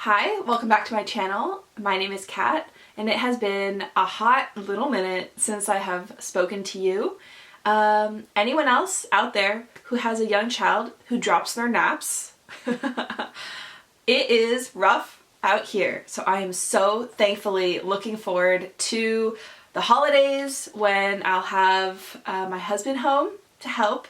Hi, welcome back to my channel. My name is Kat, and it has been a hot little minute since I have spoken to you. Anyone else out there who has a young child who drops their naps? It is rough out here, so I am so thankfully looking forward to the holidays when I'll have my husband home to help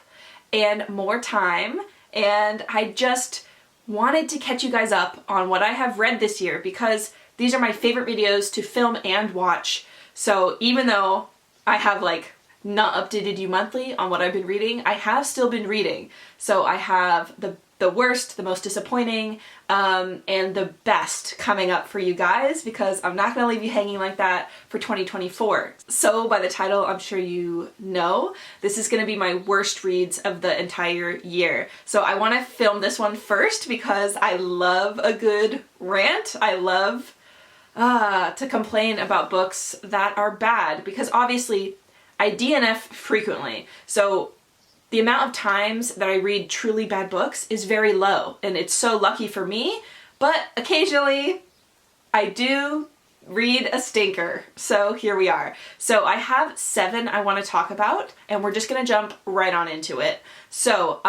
and more time, and I just wanted to catch you guys up on what I have read this year because these are my favorite videos to film and watch. So even though I have not updated you monthly on what I've been reading, I have still been reading. So I have the worst, the most disappointing, and the best coming up for you guys because I'm not going to leave you hanging like that for 2024. So by the title, I'm sure you know, this is going to be my worst reads of the entire year. So I want to film this one first because I love a good rant. I love to complain about books that are bad because obviously I DNF frequently. So the amount of times that I read truly bad books is very low, and it's so lucky for me, but occasionally I do read a stinker. So here we are. So I have 7 I want to talk about, and we're just going to jump right on into it. So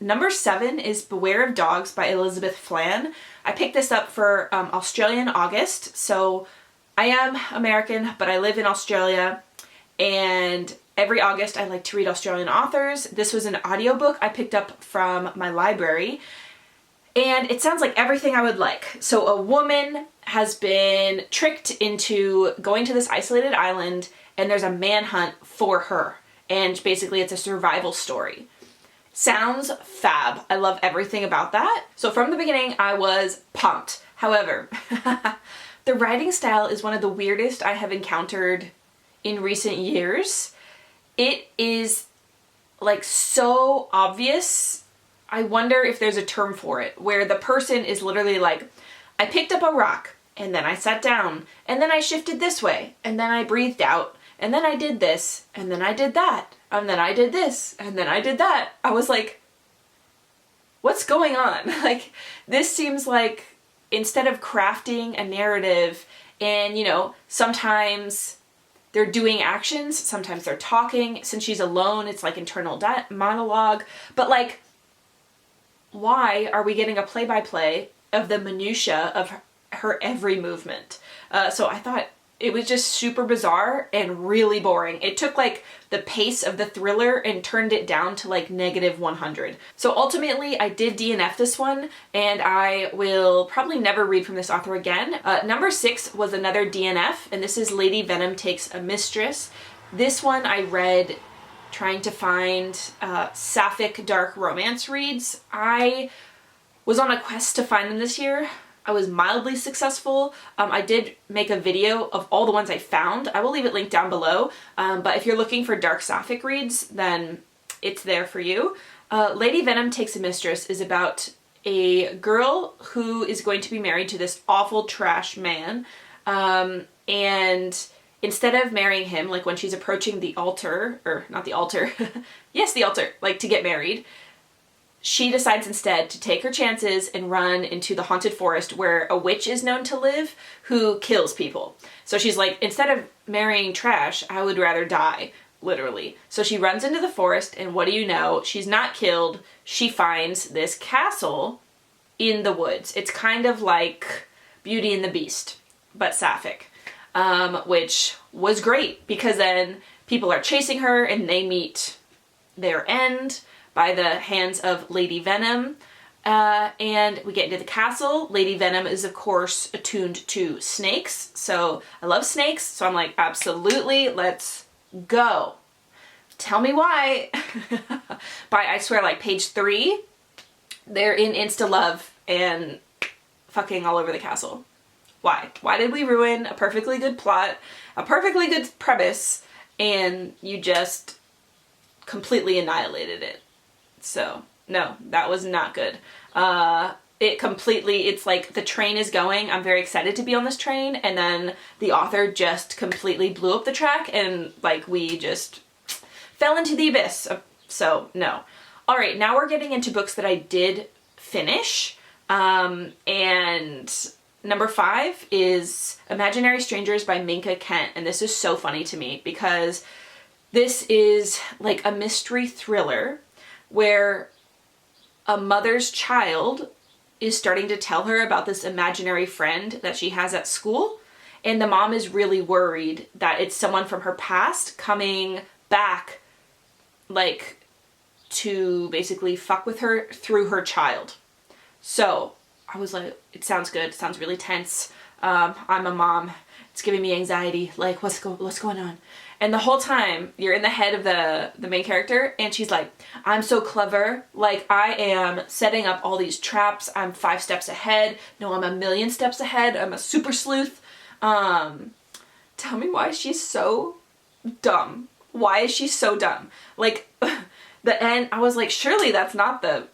number 7 is Beware of Dogs by Elizabeth Flann. I picked this up for Australian August. So I am American, but I live in Australia, and every August I like to read Australian authors. This was an audiobook I picked up from my library, and it sounds like everything I would like. So a woman has been tricked into going to this isolated island, and there's a manhunt for her, and basically it's a survival story. Sounds fab. I love everything about that. So from the beginning I was pumped. However, the writing style is one of the weirdest I have encountered in recent years. It is so obvious. I wonder if there's a term for it, where the person is literally like, I picked up a rock, and then I sat down, and then I shifted this way, and then I breathed out, and then I did this, and then I did that, and then I did this, and then I did that. I was like, what's going on? This seems like instead of crafting a narrative and, sometimes they're doing actions, sometimes they're talking. Since she's alone, it's internal monologue. But why are we getting a play-by-play of the minutia of her every movement? So I thought it was just super bizarre and really boring. It took the pace of the thriller and turned it down to -100. So ultimately I did DNF this one, and I will probably never read from this author again. Number 6 was another DNF, and this is Lady Venom Takes a Mistress. This one I read trying to find sapphic dark romance reads. I was on a quest to find them this year. I was mildly successful. I did make a video of all the ones I found. I will leave it linked down below, but if you're looking for dark sapphic reads, then it's there for you. Lady Venom Takes a Mistress is about a girl who is going to be married to this awful trash man, and instead of marrying him, when she's approaching the altar, or not the altar, yes, the altar, to get married, she decides instead to take her chances and run into the haunted forest where a witch is known to live who kills people. So she's like, instead of marrying trash, I would rather die, literally. So she runs into the forest, and what do you know? She's not killed. She finds this castle in the woods. It's kind of like Beauty and the Beast, but sapphic, which was great because then people are chasing her and they meet their end by the hands of Lady Venom, and we get into the castle. Lady Venom is of course attuned to snakes, so I love snakes, so I'm like, absolutely, let's go. Tell me why. By, I swear, page 3, they're in insta-love and fucking all over the castle. Why? Why did we ruin a perfectly good plot, a perfectly good premise, and you just completely annihilated it? So, no, that was not good. It's like the train is going, I'm very excited to be on this train, and then the author just completely blew up the track, and we just fell into the abyss. So, no. Alright, now we're getting into books that I did finish. And number 5 is Imaginary Strangers by Minka Kent. And this is so funny to me because this is like a mystery thriller where a mother's child is starting to tell her about this imaginary friend that she has at school. And the mom is really worried that it's someone from her past coming back, like, to basically fuck with her through her child. So I was like, it sounds good. It sounds really tense. I'm a mom. It's giving me anxiety. Like, what's going on? And the whole time you're in the head of the main character and she's like, I'm so clever. Like, I am setting up all these traps. I'm 5 steps ahead. No, I'm a million steps ahead. I'm a super sleuth. Tell me why she's so dumb. Why is she so dumb? Like, the end, I was like, surely that's not the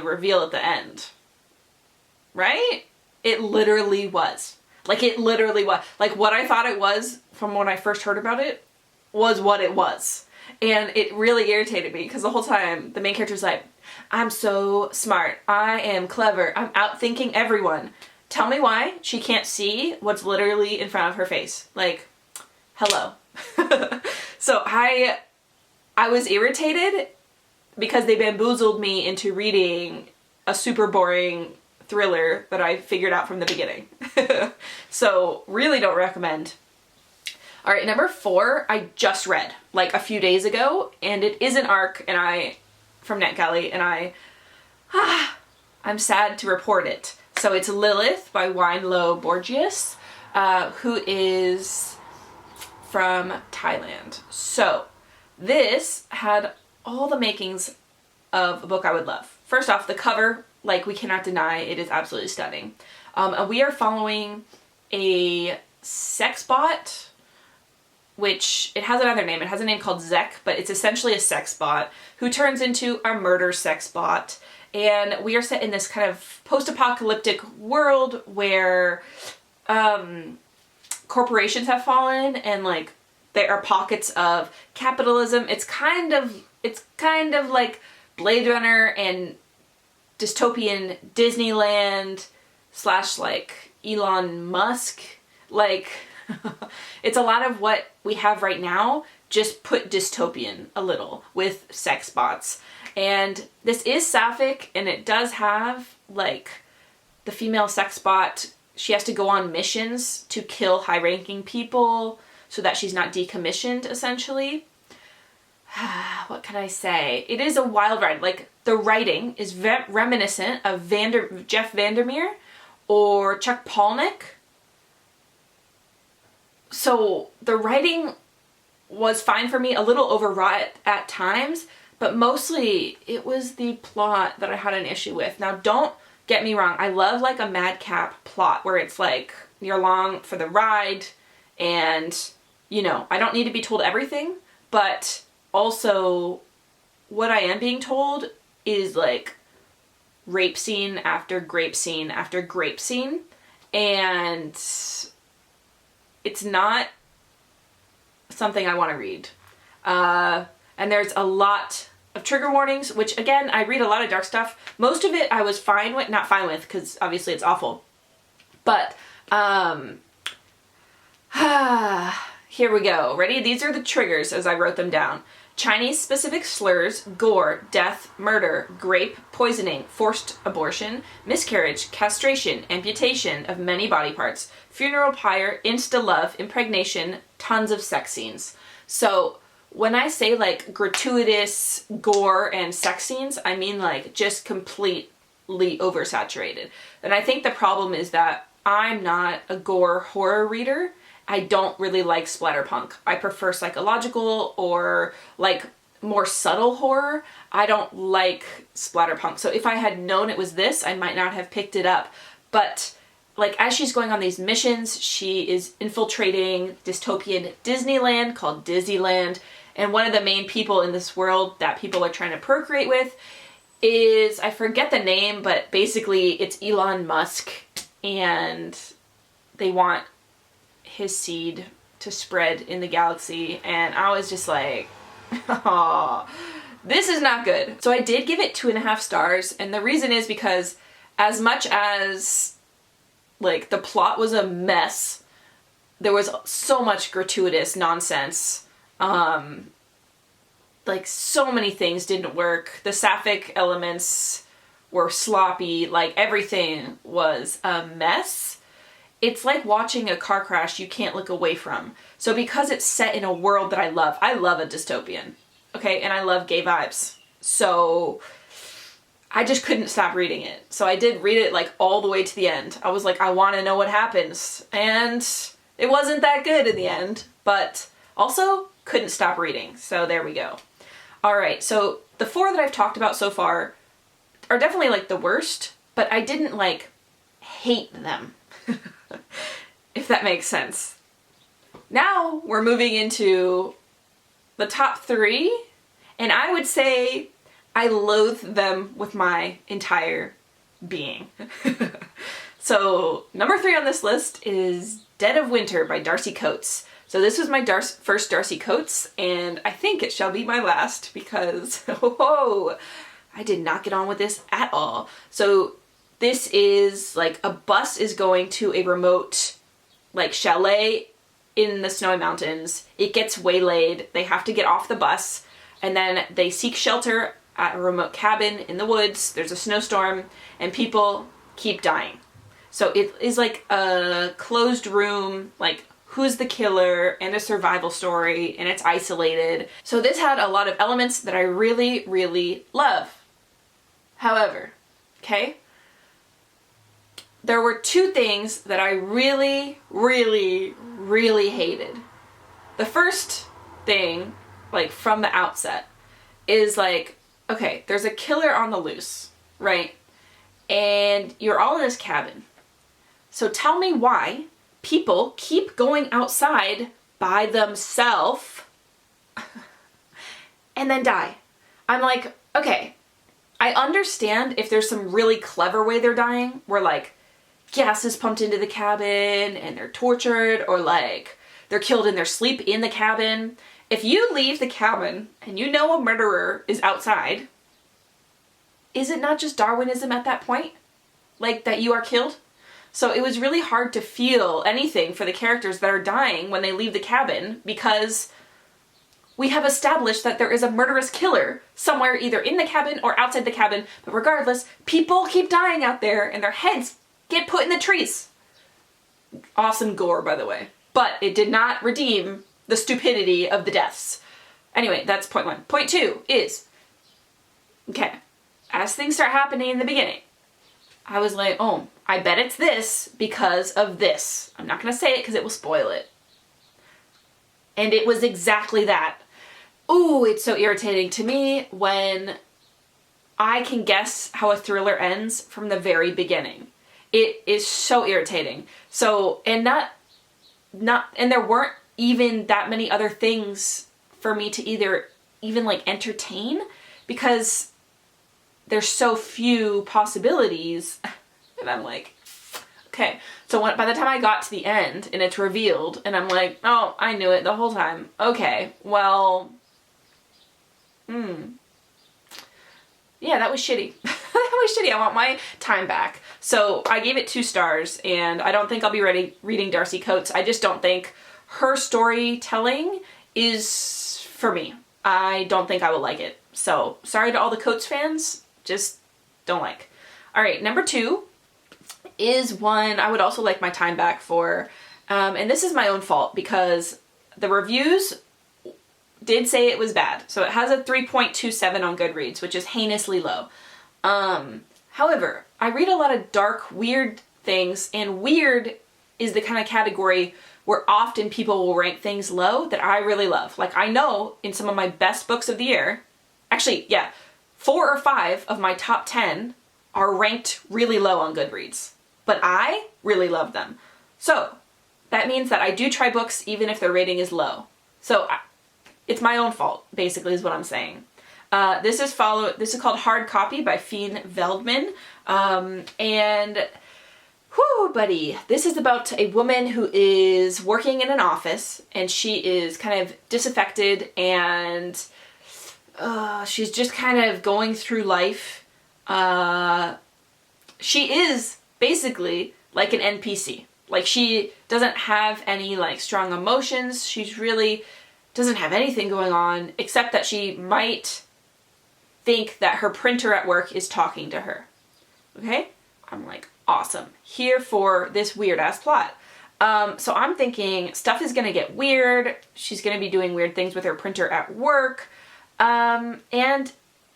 reveal at the end. Right? It literally was. Like, it literally was. Like, what I thought it was from when I first heard about it was what it was. And it really irritated me because the whole time the main character's like, I'm so smart. I am clever. I'm outthinking everyone. Tell me why she can't see what's literally in front of her face. Like, hello. So I was irritated because they bamboozled me into reading a super boring thriller that I figured out from the beginning. So really don't recommend. All right, number 4, I just read like a few days ago, and it is an ARC from NetGalley, and I'm sad to report it. So it's Lilith by Borgias, who is from Thailand. So this had all the makings of a book I would love. First off, the cover, like, we cannot deny, it is absolutely stunning. And we are following a sex bot, which it has another name. It has a name called Zek, but it's essentially a sex bot who turns into a murder sex bot. And we are set in this kind of post-apocalyptic world where corporations have fallen and, like, there are pockets of capitalism. It's kind of like Blade Runner and dystopian Disneyland / like Elon Musk. Like, it's a lot of what we have right now, just put dystopian a little with sex bots. And this is sapphic, and it does have, like, the female sex bot, she has to go on missions to kill high-ranking people so that she's not decommissioned, essentially. What can I say? It is a wild ride. Like, the writing is reminiscent of Jeff Vandermeer or Chuck Palahniuk. So the writing was fine for me, a little overwrought at times, but mostly it was the plot that I had an issue with. Now, don't get me wrong. I love, like, a madcap plot where it's like you're along for the ride and, you know, I don't need to be told everything, but also what I am being told is, like, rape scene after grape scene after grape scene, and it's not something I want to read. And there's a lot of trigger warnings, which, again, I read a lot of dark stuff. Most of it I was fine with, not fine with, because obviously it's awful. But, here we go. Ready? These are the triggers as I wrote them down. Chinese-specific slurs, gore, death, murder, grape, poisoning, forced abortion, miscarriage, castration, amputation of many body parts, funeral pyre, insta-love, impregnation, tons of sex scenes. So when I say, like, gratuitous gore and sex scenes, I mean, like, just completely oversaturated. And I think the problem is that I'm not a gore horror reader. I don't really like splatterpunk. I prefer psychological or, like, more subtle horror. I don't like splatterpunk. So if I had known it was this, I might not have picked it up. But, like, as she's going on these missions, she is infiltrating dystopian Disneyland called Disneyland. And one of the main people in this world that people are trying to procreate with is, I forget the name, but basically it's Elon Musk. And they want his seed to spread in the galaxy, and I was just like, oh, this is not good. So I did give it 2.5 stars, and the reason is because as much as, like, the plot was a mess, there was so much gratuitous nonsense. Like, so many things didn't work. The sapphic elements were sloppy. Like, everything was a mess. It's like watching a car crash you can't look away from. So because it's set in a world that I love a dystopian, okay? And I love gay vibes. So I just couldn't stop reading it. So I did read it, like, all the way to the end. I was like, I want to know what happens. And it wasn't that good in the end, but also couldn't stop reading. So there we go. All right, so the 4 that I've talked about so far are definitely, like, the worst, but I didn't, like, hate them, if that makes sense. Now we're moving into the top 3, and I would say I loathe them with my entire being. So number 3 on this list is Dead of Winter by Darcy Coates. So this was my first Darcy Coates, and I think it shall be my last because, oh, I did not get on with this at all. So this is, like, a bus is going to a remote, like, chalet in the snowy mountains. It gets waylaid. They have to get off the bus, and then they seek shelter at a remote cabin in the woods. There's a snowstorm, and people keep dying. So it is like a closed room, like, who's the killer, and a survival story, and it's isolated. So this had a lot of elements that I really, really love. However, okay, there were 2 things that I really, really, really hated. The first thing, like, from the outset, is like, okay, there's a killer on the loose, right? And you're all in this cabin. So tell me why people keep going outside by themselves and then die. I'm like, okay, I understand if there's some really clever way they're dying, where, like, gas is pumped into the cabin and they're tortured, or, like, they're killed in their sleep in the cabin. If you leave the cabin and you know a murderer is outside, is it not just Darwinism at that point? Like, that you are killed? So it was really hard to feel anything for the characters that are dying when they leave the cabin, because we have established that there is a murderous killer somewhere either in the cabin or outside the cabin, but regardless, people keep dying out there and their heads get put in the trees. Awesome gore, by the way. But it did not redeem the stupidity of the deaths. Anyway, that's point 1. Point 2 is, okay, as things start happening in the beginning, I was like, oh, I bet it's this because of this. I'm not going to say it because it will spoil it. And it was exactly that. Ooh, it's so irritating to me when I can guess how a thriller ends from the very beginning. It is so irritating. So, and there weren't even that many other things for me to either even, like, entertain, because there's so few possibilities. And I'm like, okay. So by the time I got to the end and it's revealed and I'm like, oh, I knew it the whole time. Okay, well, yeah, that was shitty. That was shitty. I want my time back. So I gave it 2 stars, and I don't think I'll be reading Darcy Coates. I just don't think her storytelling is for me. I don't think I will like it. So sorry to all the Coates fans, just don't like. All right, number 2 is one I would also like my time back for. And this is my own fault because the reviews did say it was bad. So it has a 3.27 on Goodreads, which is heinously low. However, I read a lot of dark, weird things, and weird is the kind of category where often people will rank things low that I really love. Like, I know in some of my best books of the year, actually, yeah, 4 or 5 of my top 10 are ranked really low on Goodreads, but I really love them. So that means that I do try books even if their rating is low. So it's my own fault, basically, is what I'm saying. This is called Hard Copy by Fien Veldman. And whoo, buddy, this is about a woman who is working in an office, and she is kind of disaffected, and she's just kind of going through life. she is basically like an NPC. Like, she doesn't have any like strong emotions. She's really doesn't have anything going on except that she might think that her printer at work is talking to her. Okay? I'm like, awesome. Here for this weird ass plot. So I'm thinking stuff is gonna get weird. She's gonna be doing weird things with her printer at work. And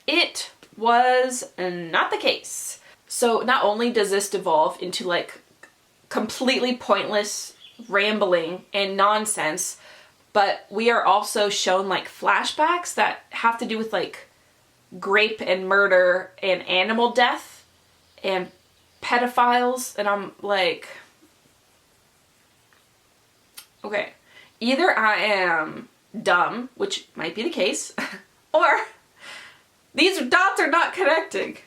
it was not the case. So not only does this devolve into like completely pointless rambling and nonsense, but we are also shown like flashbacks that have to do with like grape and murder and animal death and pedophiles, and I'm like, okay, either I am dumb, which might be the case, or these dots are not connecting.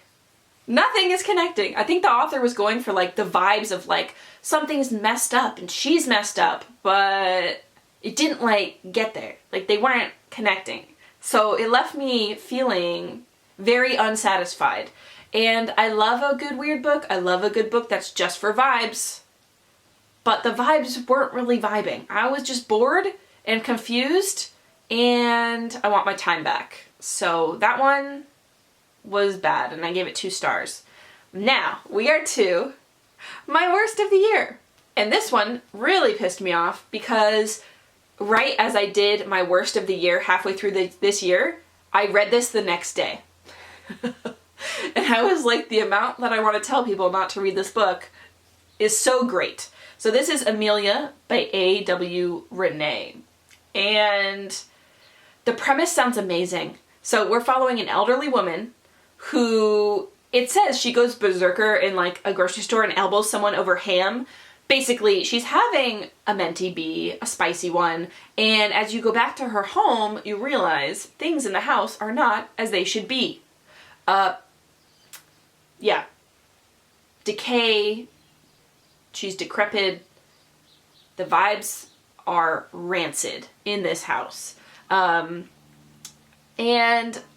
Nothing is connecting. I think the author was going for like the vibes of like something's messed up and she's messed up, but it didn't like get there. Like, they weren't connecting. So it left me feeling very unsatisfied. And I love a good weird book. I love a good book that's just for vibes. But the vibes weren't really vibing. I was just bored and confused, and I want my time back. So that one was bad, and I gave it 2 stars. Now, we are to my worst of the year. And this one really pissed me off because right as I did my worst of the year halfway through this year, I read this the next day. And I was like, the amount that I want to tell people not to read this book is so great. So this is Amelia by A.W. Rene. And the premise sounds amazing. So we're following an elderly woman who, it says she goes berserker in like a grocery store and elbows someone over ham. Basically, she's having a mentee bee, a spicy one, and as you go back to her home, you realize things in the house are not as they should be. Yeah. Decay. She's decrepit. The vibes are rancid in this house. And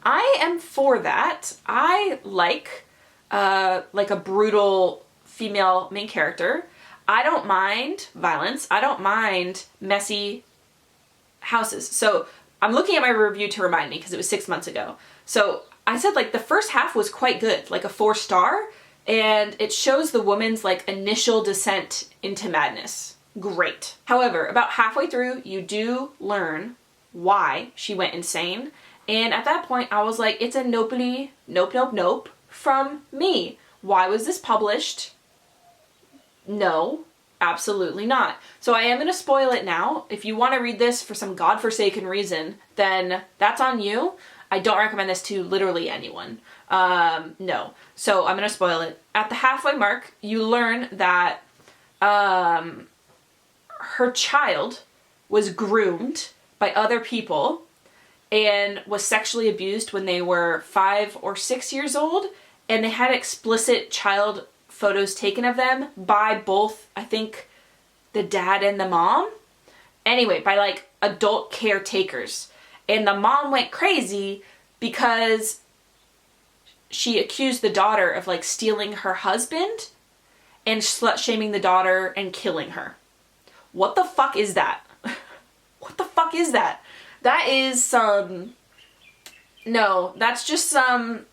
I am for that. I like a brutal female main character. I don't mind violence. I don't mind messy houses. So I'm looking at my review to remind me because it was 6 months ago. So I said like the first half was quite good, like a 4-star, and it shows the woman's like initial descent into madness. Great. However, about halfway through, you do learn why she went insane. And at that point, I was like, it's a nope from me. Why was this published? No, absolutely not. So I am going to spoil it now. If you want to read this for some godforsaken reason, then that's on you. I don't recommend this to literally anyone. No. So I'm going to spoil it. At the halfway mark, you learn that her child was groomed by other people and was sexually abused when they were 5 or 6 years old, and they had explicit child photos taken of them by both, I think, the dad and the mom. Anyway, by like adult caretakers. And the mom went crazy because she accused the daughter of like stealing her husband and slut-shaming the daughter and killing her. What the fuck is that? What the fuck is that? That is some... No, that's just some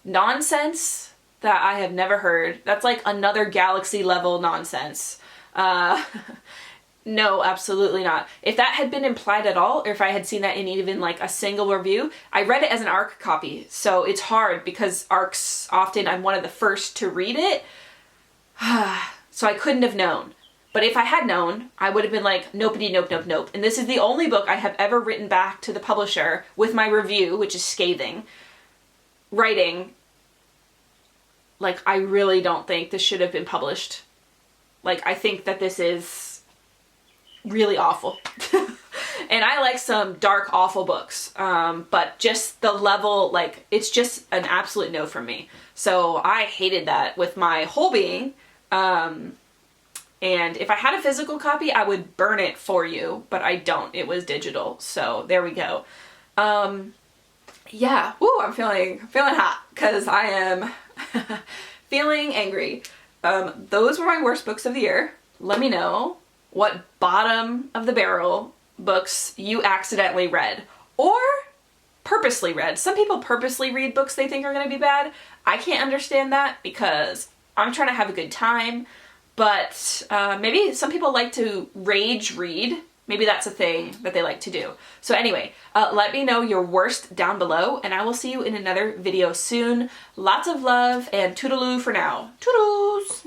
nonsense that I have never heard. That's like another galaxy level nonsense. No, absolutely not. If that had been implied at all, or if I had seen that in even like a single review, I read it as an ARC copy, so it's hard because ARCs often, I'm one of the first to read it, so I couldn't have known. But if I had known, I would have been like, nopey, nope. And this is the only book I have ever written back to the publisher with my review, which is scathing, writing, like, I really don't think this should have been published. Like, I think that this is really awful. And I like some dark, awful books, but just the level, like, it's just an absolute no from me. So I hated that with my whole being. And if I had a physical copy, I would burn it for you, but I don't. It was digital, so there we go. Yeah, woo, I'm feeling hot, because I am feeling angry. Those were my worst books of the year. Let me know what bottom of the barrel books you accidentally read or purposely read. Some people purposely read books they think are going to be bad. I can't understand that because I'm trying to have a good time, but maybe some people like to rage read. Maybe that's a thing that they like to do. So anyway, let me know your worst down below, and I will see you in another video soon. Lots of love, and toodaloo for now. Toodles!